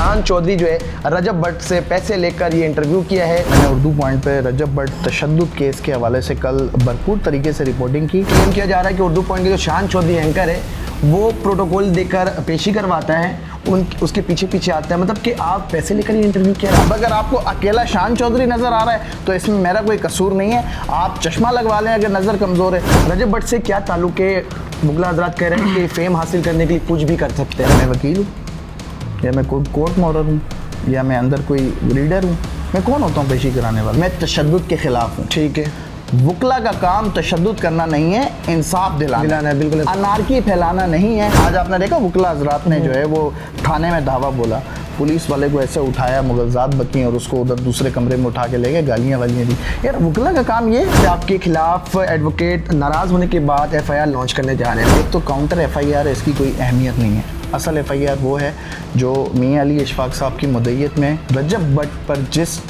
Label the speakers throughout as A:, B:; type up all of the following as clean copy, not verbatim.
A: शान चौधरी जो है रजब भट्ट से पैसे लेकर ये इंटरव्यू किया है।
B: मैंने उर्दू पॉइंट पे रजब भट्ट तशद्दुद केस के हवाले से कल भरपूर तरीके से रिपोर्टिंग की।
A: क्लेम किया जा रहा है कि उर्दू पॉइंट के जो शान चौधरी एंकर है वो प्रोटोकॉल देकर पेशी करवाता है, उसके पीछे पीछे आता है, मतलब कि आप पैसे लेकर ये इंटरव्यू किया।
B: अब अगर आपको अकेला शान चौधरी नजर आ रहा है तो इसमें मेरा कोई कसूर नहीं है, आप चश्मा लगवा लें अगर नजर कमजोर है।
A: रजब भट्ट से क्या ताल्लुक है? मुगला हजरात कह रहे हैं कि फेम हासिल करने के लिए कुछ भी कर सकते हैं।
B: मैं वकील हूँ या मैं कोर्ट मॉडल हूँ या मैं अंदर कोई रीडर हूँ? मैं कौन होता हूँ पेशी कराने वाला? मैं तशद्दुद के खिलाफ हूँ।
A: ठीक है,
B: वकला का काम तशद्दुद करना नहीं है, इंसाफ दिलाना
A: है। बिल्कुल,
B: अनारकी फैलाना नहीं है। आज आपने देखा वकला हजरात ने जो है वो थाने में दावा बोला, पुलिस वाले को ऐसे उठाया, मुगलजात बकी और उसको उधर दूसरे कमरे में उठा के ले गए, गालियाँ वालियाँ दी। यार वकला का काम ये
A: कि आपके खिलाफ एडवोकेट नाराज होने के बाद एफआईआर लॉन्च करने जा रहे हैं।
B: एक तो काउंटर एफआईआर है, इसकी कोई अहमियत नहीं है। असल एफआईआर वो है जो मियां अली इशफाक साहब की मुद्दईयत में रजब भट्ट पर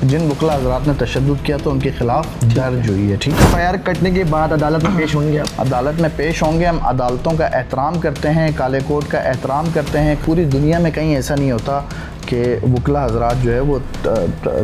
B: जिन वकला हजरात ने तशद्दुद किया तो उनके खिलाफ दर्ज हुई है। ठीक है,
A: एफआईआर कटने के बाद अदालत में पेश होंगे।
B: अदालत में पेश होंगे। हम अदालतों का एहतराम करते हैं, काले कोर्ट का एहतराम करते हैं। पूरी दुनिया में कहीं ऐसा नहीं होता कि वकला हजरात जो है वो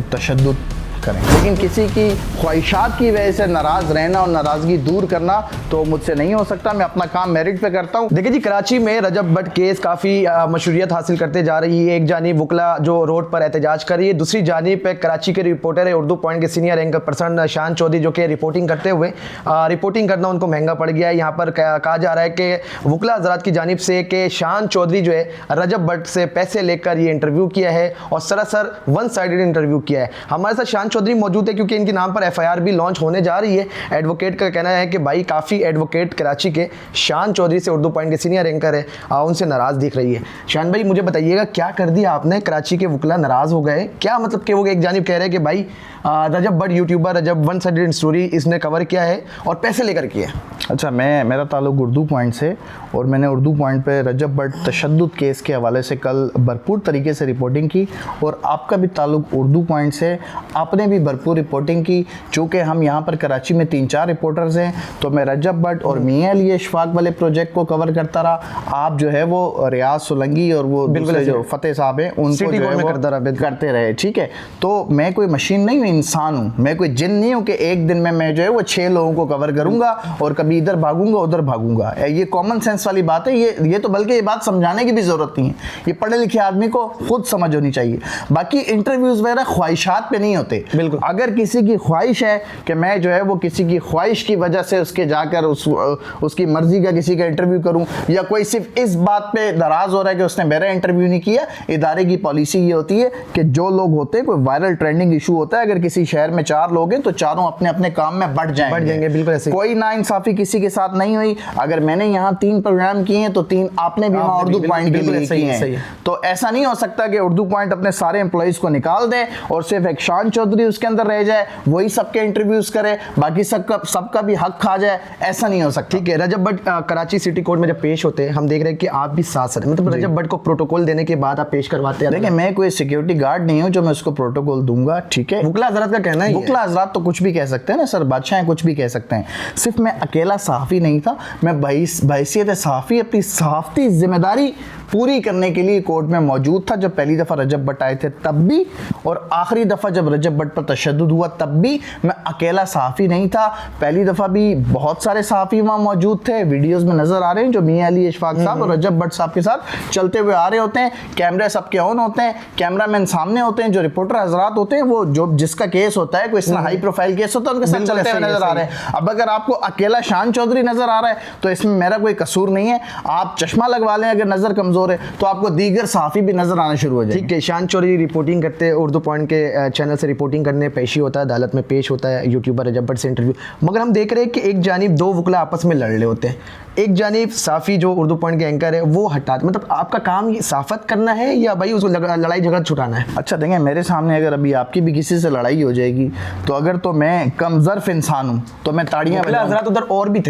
B: तशद्दुद करें, लेकिन किसी की ख्वाहिशात की वजह से नाराज़ रहना और नाराज़गी दूर करना तो मुझसे नहीं हो सकता। मैं अपना काम मेरिट पे करता हूँ।
A: देखिए जी, कराची में रजब भट्ट केस काफ़ी मशहूरियत हासिल करते जा रही है। एक जानिब वकला जो रोड पर एहतजाज कर रही है, दूसरी जानिब पे कराची के रिपोर्टर है, उर्दू पॉइंट के सीनियर एंकर पर्सन शान चौधरी, जो कि रिपोर्टिंग करते हुए रिपोर्टिंग करना उनको महंगा पड़ गया है। यहाँ पर कहा जा रहा है कि वकला हजरात की जानिब से कि शान चौधरी जो है रजब भट्ट से पैसे लेकर ये इंटरव्यू किया है और सरासर वन साइडेड इंटरव्यू किया है। हमारे साथ शान चौधरी मौजूद है क्योंकि इनके नाम पर एफआईआर भी लॉन्च होने जा रही है। एडवोकेट का कहना है कि भाई काफ़ी एडवोकेट कराची के शान चौधरी से, उर्दू पॉइंट के सीनियर एंकर है, उनसे नाराज़ दिख रही है। शान भाई मुझे बताइएगा क्या कर दिया आपने? कराची के वकला नाराज़ हो गए क्या? मतलब कि वो एक जानिब कह रहे हैं कि भाई रजब भट्ट यूट्यूबर रजब वन साइडेड स्टोरी इसने कवर किया है और पैसे लेकर किया।
B: अच्छा, मेरा ताल्लुक उर्दू पॉइंट से और मैंने उर्दू पॉइंट पे रजब भट्ट तशद्दुद केस के हवाले से कल भरपूर तरीके से रिपोर्टिंग की और आपका भी ताल्लुक उर्दू पॉइंट से, आपने भी भरपूर रिपोर्टिंग की। चूँकि हम यहाँ पर कराची में 3-4 रिपोर्टर्स हैं तो मैं रजब भट्ट और मियां अली इशफाक वाले प्रोजेक्ट को कवर करता रहा। आप जो है वो रियाज सोलंगी और वो बिल्कुल जो फतेह साहब हैं उनको जो है वो करते रहे। ठीक है, तो मैं कोई मशीन नहीं हूँ, इंसान हूँ। मैं कोई जिन नहीं हूँ कि एक दिन में मैं जो है वो 6 लोगों को कवर करूँगा और कभी इधर भागूंगा उधर भागूंगा। ये कॉमन सेंस वाली बात है। ये तो बल्कि ये बात समझाने की भी ज़रूरत नहीं है, ये पढ़े लिखे आदमी को खुद समझ होनी चाहिए। बाकी इंटरव्यूज़ वगैरह ख्वाहिशात पे नहीं होते।
A: बिल्कुल,
B: अगर किसी की ख्वाहिश है कि मैं जो है वो किसी की ख्वाहिश की वजह से उसके जाकर उसकी मर्जी का किसी का इंटरव्यू करूं, या कोई सिर्फ इस बात पे नाराज़ हो रहा है कि उसने मेरा इंटरव्यू नहीं किया, इदारे की पॉलिसी ये होती है कि जो लोग होते हैं, कोई वायरल ट्रेंडिंग इशू होता है, अगर किसी शहर में 4 लोग हैं तो चारों अपने अपने काम में बढ़ जाएंगे।
A: बिल्कुल ऐसे
B: कोई नाइंसाफी किसी के साथ नहीं हुई। अगर मैंने यहाँ 3 प्रोग्राम किए हैं तो 3 आपने भी वहाँ उर्दू पॉइंट के लिए किए हैं। तो ऐसा नहीं हो सकता कि उर्दू पॉइंट अपने सारे एम्प्लॉइज को निकाल दे और सिर्फ एक शान चौधरी उसके अंदर रह जाए, वही सबके इंटरव्यूज करे, बाकी सबका भी हक खा जाए। ऐसा नहीं हो सकता।
A: ठीक है, रजब भट्ट कराची सिटी कोर्ट में जब पेश होते हैं हम देख रहे हैं कि आप भी साथ हैं, मतलब रजब भट्ट को प्रोटोकॉल देने के बाद आप पेश करवाते हैं।
B: देखिए, मैं कोई सिक्योरिटी गार्ड नहीं हूँ जो मैं उसको प्रोटोकॉल दूंगा। ठीक है,
A: वकला हजरात का कहना है,
B: वकला हजरात तो कुछ भी कह सकते हैं ना सर, बादशाह कुछ भी कह सकते हैं। सिर्फ मैं अकेला सहाफ़ी नहीं था, मैं बहैसियत सहाफ़ी अपनी सहाफ़ती जिम्मेदारी पूरी करने के लिए कोर्ट में मौजूद था। जब पहली दफ़ा रजब भट्ट आए थे तब भी, और आखिरी दफ़ा जब रजब भट्ट पर तशद्दुद हुआ तब भी मैं अकेला सहाफ़ी नहीं था। पहली दफ़ा भी बहुत सारे सहाफ़ी वहाँ मौजूद थे, वीडियोस में नज़र आ रहे हैं, जो मियां अली इशफाक साहब और रजब भट्ट साहब के साथ चलते हुए आ रहे होते हैं। कैमरे सबके ऑन होते हैं, कैमरामैन सामने होते हैं, जो रिपोर्टर हजरात होते हैं वो जो जिसका केस होता है, कोई इतना हाई प्रोफाइल केस होता है, उनके साथ चलते हुए नजर आ रहे हैं। अब अगर आपको अकेला शान चौधरी नजर आ रहा है तो इसमें मेरा कोई कसूर नहीं है। आप चश्मा लगवा लें अगर नजर कमजोर है तो आपको दीगर सहाफ़ी भी नजर आना शुरू हो जाए।
A: ठीक है, शान चौधरी रिपोर्टिंग करते हैं, उर्दू पॉइंट के चैनल से रिपोर्टिंग करने पेशी होता है, अदालत में पेश होता है यूट्यूबर रजब भट्ट से इंटरव्यू। मगर हम देख रहे हैं कि एक जानिब 2 वकला आपस में लड़ रहे होते हैं, एक जानिब साफ़ी जो उर्दू पॉइंट के एंकर है वो हटाते, मतलब आपका काम ये साफ़त करना है या भाई उसको लड़ाई झगड़ा छुटाना है?
B: अच्छा देखें, मेरे सामने अगर अभी आपकी भी किसी से लड़ाई हो जाएगी तो अगर तो मैं कम ज़र्फ़ इंसान हूँ तो मैं ताड़ियाँ
A: हज़रात उधर और भी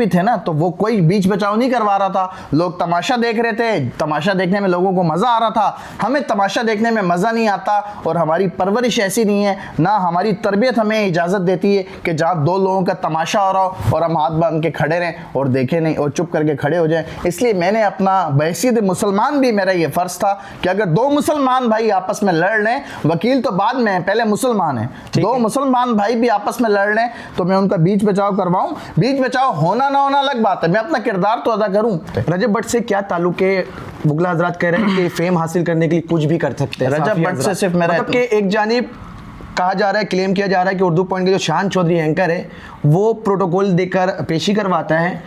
A: थे,
B: ना, तो वो कोई बीच बचाव नहीं करवा रहा था। लोग तमाशा देख रहे थे, तमाशा देखने में लोगों को मज़ा आ रहा था। हमें तमाशा देखने में मज़ा नहीं आता और हमारी परवरिश ऐसी नहीं है, ना हमारी तरबियत हमें इजाज़त देती है कि जहाँ 2 लोगों का तमाशा हो रहा हो और हम हाथ बांध के खड़े रहें और देखे नहीं और चुप करके खड़े हो जाए। इसलिए मैंने अपना बहैसियत मुसलमान भी मेरा ये फ़र्ज़ था कि अगर दो मुसलमान भाई आपस में लड़ लें, वकील तो बाद में है, पहले मुसलमान है, दो मुसलमान भाई भी आपस में लड़ लें तो मैं उनका बीच बचाव करवाऊं। बीच बचाव होना ना होना अलग बात है, मैं अपना किरदार तो अदा करूं।
A: रजब भट्ट से क्या ताल्लुक है? मुगला हजरात कह रहे हैं कि फेम हासिल करने के लिए कुछ भी कर सकते हैं।
B: रजब भट्ट से सिर्फ मेरा
A: मतलब कि एक जानिब कहा जा रहा है, क्लेम किया जा रहा है कि उर्दू पॉइंट के जो शान चौधरी एंकर है वो प्रोटोकॉल देकर पेशी करवाता है,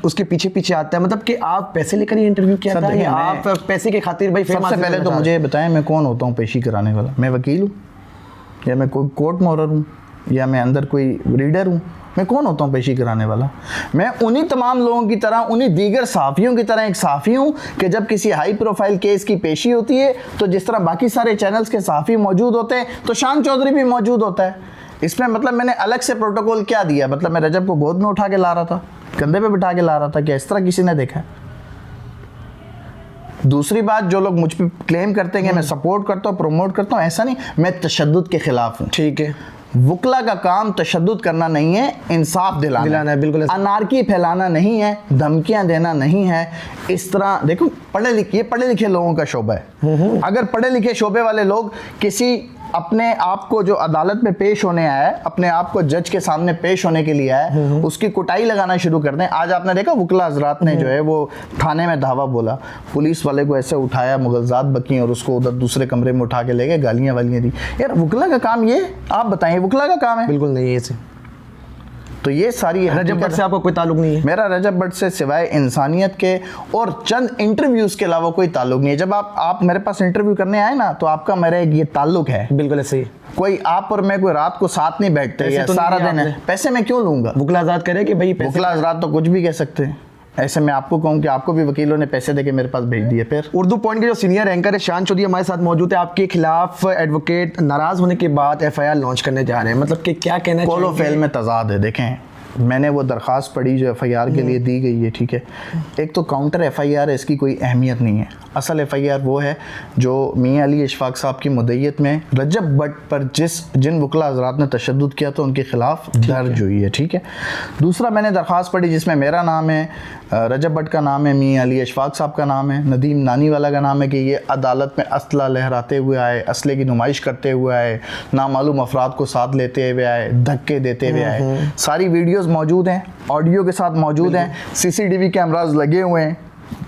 A: उसके पीछे पीछे आता है। मतलब कि आप पैसे लेकर ये इंटरव्यू किया था या आप पैसे के खातिर भाई फेम?
B: सबसे पहले तो मुझे बताएं मैं कौन होता हूँ पेशी कराने वाला? मैं वकील हूँ या मैं कोई कोर्ट मॉरर हूँ या मैं अंदर कोई रीडर हूँ? मैं कौन होता हूँ पेशी कराने वाला? मैं उन्हीं तमाम लोगों की तरह, उन्हीं दीगर सहाफ़ियों की तरह एक सहाफ़ी हूँ कि जब किसी हाई प्रोफाइल केस की पेशी होती है तो जिस तरह बाकी सारे चैनल्स के सहाफ़ी मौजूद होते हैं तो शान चौधरी भी मौजूद होता है। इसमें मतलब मैंने अलग से प्रोटोकॉल क्या दिया? मतलब मैं रजब को गोद में उठा के ला रहा था, कंधे पे बिठा के ला रहा था, क्या इस तरह किसी ने देखा है? दूसरी बात, जो लोग मुझ पर क्लेम करते हैं कि मैं सपोर्ट करता हूँ, प्रमोट करता हूँ, ऐसा नहीं, मैं तशद्दुद के खिलाफ हूँ।
A: ठीक है,
B: वकला का काम तशद्दुद करना नहीं है, इंसाफ दिलाना है।
A: बिल्कुल,
B: अनारकी फैलाना नहीं है, धमकियां देना नहीं है। इस तरह देखो, पढ़े लिखे लोगों का शोबा है। अगर पढ़े लिखे शोबे वाले लोग किसी अपने आप को जो अदालत में पेश होने आया है, अपने आप को जज के सामने पेश होने के लिए आया है, उसकी कुटाई लगाना शुरू कर दें। आज आपने देखा वकला हजरात ने जो है वो थाने में धावा बोला, पुलिस वाले को ऐसे उठाया, मुगलजात बकी और उसको उधर दूसरे कमरे में उठा के ले गए, गालियां वालियां दी। यार वकला का काम ये, आप बताइए वकला का काम है?
A: बिल्कुल नहीं है ऐसे।
B: तो ये सारी
A: रजब भट्ट से आपका कोई ताल्लुक नहीं है?
B: मेरा रजब भट्ट से सिवाय इंसानियत के और चंद इंटरव्यूज़ के अलावा कोई ताल्लुक नहीं है। जब आप मेरे पास इंटरव्यू करने आए ना तो आपका मेरा एक ये ताल्लुक है।
A: बिल्कुल ऐसे ही।
B: कोई आप और मैं कोई रात को साथ नहीं बैठते या
A: तो
B: सारा दिन है, पैसे मैं क्यों लूंगा?
A: वकला हजरात कह रहे हैं कि भाई
B: वकला हजरात तो कुछ भी कह सकते हैं। ऐसे मैं आपको कहूँ कि आपको भी वकीलों ने पैसे देके मेरे पास भेज दिए। फिर
A: उर्दू पॉइंट के जो सीनियर एंकर है शान चौधरी हमारे साथ मौजूद है। आपके खिलाफ एडवोकेट नाराज होने के बाद एफआईआर लॉन्च करने जा रहे हैं, मतलब कि क्या कहना
B: कॉलो फेल में तजाद है। देखें, मैंने वो दरख्वास्त पढ़ी जो एफआईआर के लिए दी गई है, ठीक है। एक तो काउंटर एफआईआर है, इसकी कोई अहमियत नहीं है। असल एफआईआर वो है जो मियां अली इशफाक साहब की मुद्दईयत में रजब भट्ट पर जिन वकला हजरात ने तशद्दुद किया तो उनके खिलाफ दर्ज हुई है, ठीक है। दूसरा मैंने दरख्वास्त पढ़ी जिसमें मेरा नाम है, रजब भट्ट का नाम है, मियां अली इशफाक साहब का नाम है, नदीम नानी वाला का नाम है कि ये अदालत में असला लहराते हुए आए, असले की नुमाइश करते हुए आए, नामालूम अफराद को साथ लेते हुए आए, धक्के देते हुए आए। सारी वीडियोज़ मौजूद हैं, ऑडियो के साथ मौजूद हैं, सीसीटीवी कैमराज लगे हुए हैं।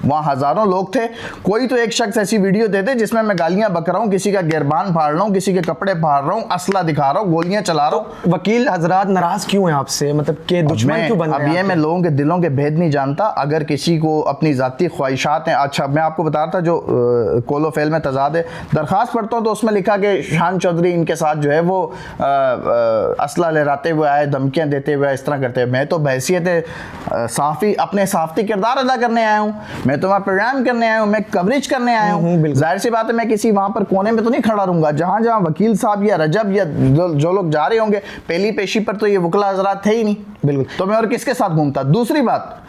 B: वहाँ हज़ारों लोग थे, कोई तो एक शख्स ऐसी वीडियो देते जिसमें मैं गालियां बक रहा हूँ, किसी का गिरबान फाड़ रहा हूँ, किसी के कपड़े फाड़ रहा हूँ, असला दिखा रहा हूँ, गोलियां चला रहा हूँ।
A: वकील हजरात नाराज क्यों हैं आपसे? मतलब कि दुश्मन क्यों बन रहे हैं?
B: अब ये मैं लोगों के दिलों के भेद नहीं जानता। अगर किसी को अपनी ज़ाती ख्वाहिशात हैं, अच्छा मैं आपको बता रहा था जो कोलो फेल में तजाद है, दरख्वास्त पढ़ता हूँ तो उसमें लिखा कि शान चौधरी इनके साथ जो है वो असला लहराते हुए आए, धमकियाँ देते हुए इस तरह करते हुए। मैं तो बहैसियत साफ़ी अपने साफ़ती किरदार अदा करने आया हूँ, मैं तो वहाँ प्रोग्राम करने आया हूँ, मैं कवरेज करने आया हूँ। जाहिर सी बात है मैं किसी वहाँ पर कोने में तो नहीं खड़ा रहूँगा। जहाँ जहाँ वकील साहब या रजब या जो लोग जा रहे होंगे पहली पेशी पर, तो ये वकला हजरात थे ही नहीं।
A: बिल्कुल।
B: तो मैं और किसके साथ घूमता? दूसरी बात,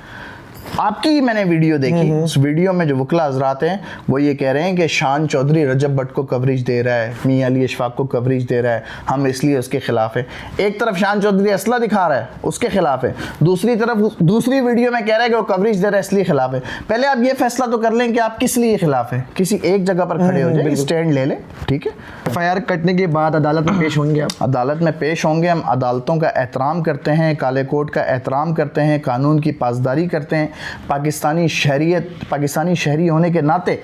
B: आपकी ही मैंने वीडियो देखी, उस वीडियो में जो वकला हजरात हैं वो ये कह रहे हैं कि शान चौधरी रजब भट्ट को कवरेज दे रहा है, मियां अली इशफाक को कवरेज दे रहा है, हम इसलिए उसके खिलाफ है। एक तरफ शान चौधरी असला दिखा रहा है, उसके खिलाफ है, दूसरी तरफ दूसरी वीडियो में कह रहा है कि वो कवरेज दे रहा है इसलिए खिलाफ है। पहले आप ये फैसला तो कर लें कि आप किस लिए खिलाफ है। किसी एक जगह पर खड़े हो जाए, स्टैंड ले लें, ठीक है।
A: एफआईआर कटने के बाद अदालत में पेश होंगे आप?
B: अदालत में पेश होंगे। हम अदालतों का एहतराम करते हैं, काले कोर्ट का एहतराम करते हैं, कानून की पासदारी करते हैं। पाकिस्तानी शहरी होने के नाते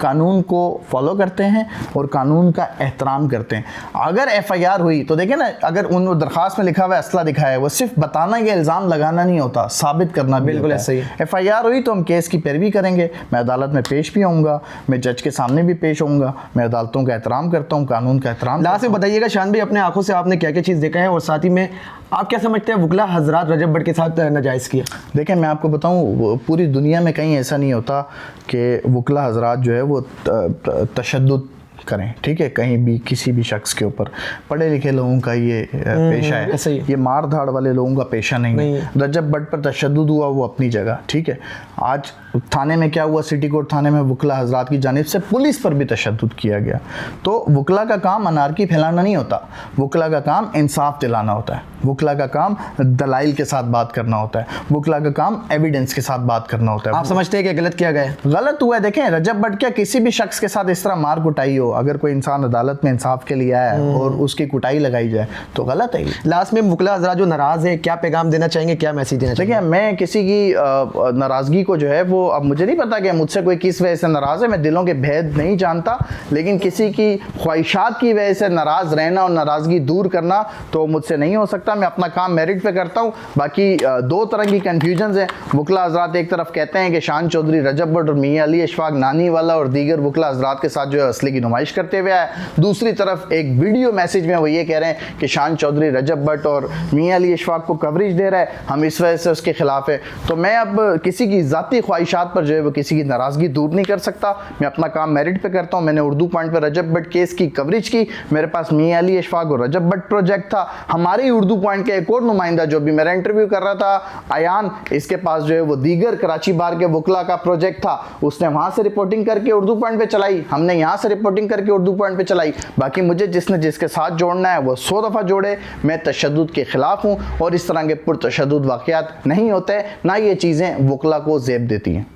B: कानून को फॉलो करते हैं और कानून का एहतराम करते हैं। अगर एफआईआर हुई तो देखें ना, अगर उन दरख्वास्त में लिखा हुआ है असला दिखाया है, वो सिर्फ बताना या इल्ज़ाम लगाना नहीं होता, साबित करना भी
A: बिल्कुल
B: होता है।
A: ऐसा ही।
B: एफआईआर हुई तो हम केस की पैरवी करेंगे, मैं अदालत में पेश भी होऊंगा, मैं जज के सामने भी पेश होऊंगा, मैं अदालतों का एहतराम करता हूँ, कानून का एहतराम।
A: लास्ट में बताइएगा शान भाई, अपने आंखों से आपने क्या क्या चीज़ देखा है और साथ ही में आप क्या समझते हैं वकला हजरात रजब भट्ट के साथ नाजायज़ किया?
B: देखें, मैं आपको बताऊं, पूरी दुनिया में कहीं ऐसा नहीं होता कि वकला हजरात जो है वो तशद्दुद करें, ठीक है, कहीं भी किसी भी शख्स के ऊपर। पढ़े लिखे लोगों का ये पेशा है,
A: ऐसा ही है।
B: ये मार धाड़ वाले लोगों का पेशा नहीं है। रजब भट्ट पर तशद्दुद हुआ वो अपनी जगह, ठीक है। आज थाने में क्या हुआ, सिटी कोर्ट थाने में वकला हजरात की जानिब से पुलिस पर भी तशद्दुद किया गया। तो वकला का काम अनारकी फैलाना नहीं होता, वकला का काम इंसाफ दिलाना होता है, वकला का काम दलाइल के साथ बात करना होता है, वकला का काम एविडेंस के साथ बात करना होता है।
A: आप समझते हैं कि गलत किया गया है?
B: गलत हुआ है। देखें, रजब भट्ट क्या किसी भी शख्स के साथ इस तरह मार कुटाई हो, अगर कोई इंसान अदालत में इंसाफ के लिए आया है और उसकी कुटाई लगाई जाए तो गलत है।
A: लास्ट में वकला हजरात जो नाराज है, क्या पैगाम देना चाहेंगे, क्या मैसेज देना चाहेंगे?
B: देखिए, मैं किसी की नाराज़गी को जो है वो, अब मुझे नहीं पता कि मुझसे कोई किस वजह से नाराज़ है, मैं दिलों के भेद नहीं जानता, लेकिन किसी की ख्वाहिशात की वजह से नाराज़ रहना और नाराज़गी दूर करना तो मुझसे नहीं हो सकता। मैं अपना काम मेरिट पे करता हूँ। बाकी दो तरह की कन्फ्यूजन है। वकला हजरात एक तरफ कहते हैं कि शान चौधरी, रजब भट्ट और मियां अली अशफाक नानी वाला और दीगर वकला हजरात के साथ जो है असली की नुमाइश करते हुए आए। दूसरी तरफ एक वीडियो मैसेज में वो ये कह रहे हैं कि शान चौधरी रजब भट्ट और मियां अली अशफाक को कवरेज दे रहा है, हम इस वजह से उसके खिलाफ है। तो मैं अब किसी की ज़ाती ख्वाहिशात पर जो है वो किसी की नाराज़गी दूर नहीं कर सकता। मैं अपना काम मेरिट पे करता हूँ। मैंने उर्दू पॉइंट पर रजब भट्ट केस की कवरेज की, मेरे पास मियां अली अशफाक और रजब भट्ट प्रोजेक्ट था। हमारे ही उर्दू पॉइंट के एक और नुमाइंदा जो भी मेरा इंटरव्यू कर रहा था, आयान, इसके पास जो है वो दीगर कराची बार के वकला का प्रोजेक्ट था। उसने वहाँ से रिपोर्टिंग करके उर्दू पॉइंट पे चलाई, हमने यहाँ से रिपोर्टिंग करके उर्दू पॉइंट पे चलाई। बाकी मुझे जिसने जिसके साथ जोड़ना है वो 100 दफ़ा जोड़े। मैं तशद्दुद के ख़िलाफ़ हूँ और इस तरह के पुरतशद्दुद वाक़यात नहीं होते, ना ये चीज़ें वकला को ज़ेब देती हैं।